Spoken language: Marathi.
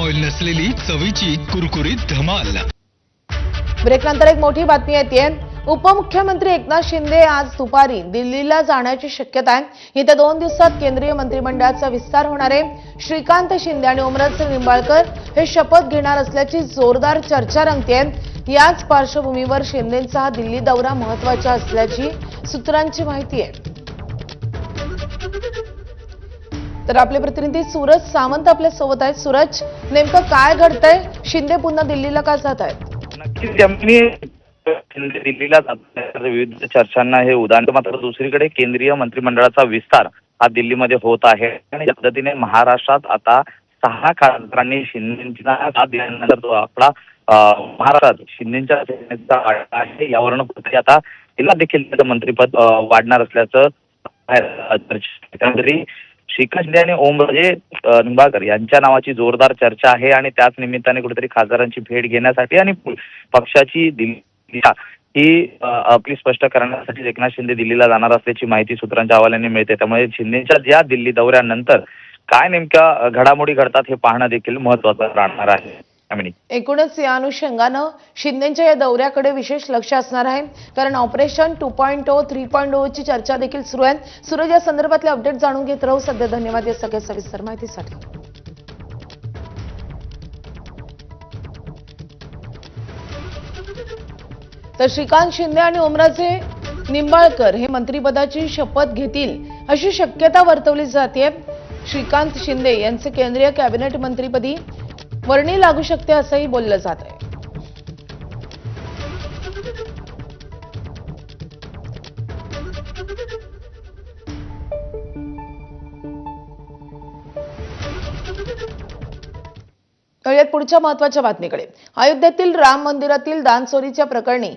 ऑइल नसलेली चवीची कुरकुरीत धमाल। ब्रेकनंतर एक मोठी बातमी येते। उपमुख्यमंत्री एकनाथ शिंदे आज दुपारी दिल्लीला जाण्याची शक्यता आहे। येत्या 2 दिवसात केंद्रीय मंत्रिमंडळाचा विस्तार होणार आहे। श्रीकांत शिंदे आणि ओमराजे निंबाळकर हे शपथ घेणार असल्याची जोरदार चर्चा रंगतेय। याच पार्श्वभूमीवर शिंदेंचा हा दिल्ली दौरा महत्त्वाचा असल्याची सूत्रांची माहिती आहे। तर आपले प्रतिनिधी सूरज सावंत आपल्या सोबत आहेत। सूरज, नेमकं काय घडतंय? शिंदे पुन्हा दिल्लीला का जात आहेत? नक्कीच त्यांनी दिल्लीला जातात, विविध चर्चांना हे उदाहरण। मात्र दुसरीकडे केंद्रीय मंत्रिमंडळाचा विस्तार हा दिल्लीमध्ये होत आहे आणि या पद्धतीने महाराष्ट्रात आता 6 खासदारांनी शिंदेंना साथ दिल्यानंतर तो आपला महाराष्ट्रात शिंदेच्या सेनेचा आढावा आहे। यावरून आता तिला देखील त्याचं मंत्रिपद वाढणार असल्याचं एकंदरीत श्रीकांत शिंदे आणि ओमराजे निंबाळकर यांच्या नावाची जोरदार चर्चा आहे आणि त्याच निमित्ताने कुठेतरी खासदारांची भेट घेण्यासाठी आणि पक्षाची दिशा ही आपली स्पष्ट करण्यासाठी एकनाथ शिंदे दिल्लीला जाणार असल्याची माहिती सूत्रांच्या हवाल्याने मिळते। त्यामुळे शिंदेच्या या दिल्ली दौऱ्यानंतर काय नेमक्या घडामोडी घडतात हे पाहणं देखील महत्त्वाचं राहणार आहे। एकूणच या अनुषंगानं शिंदेच्या या दौऱ्याकडे विशेष लक्ष असणार आहे, कारण ऑपरेशन 2.0 3.0 ची चर्चा देखील सुरू आहे। सूरज, या संदर्भातले अपडेट जाणून घेत राहू। सध्या धन्यवाद या सगळ्या सविस्तर माहितीसाठी। तर श्रीकांत शिंदे आणि ओमराजे निंबाळकर हे मंत्रिपदाची शपथ घेतील अशी शक्यता वर्तवली जाते। श्रीकांत शिंदे यांचे केंद्रीय कॅबिनेट मंत्रिपदी वर्णी लागू शकते असंही बोललं जात आहे। पुढच्या महत्त्वाच्या बातमीकडे। अयोध्येतील राम मंदिरातील दानचोरीच्या प्रकरणी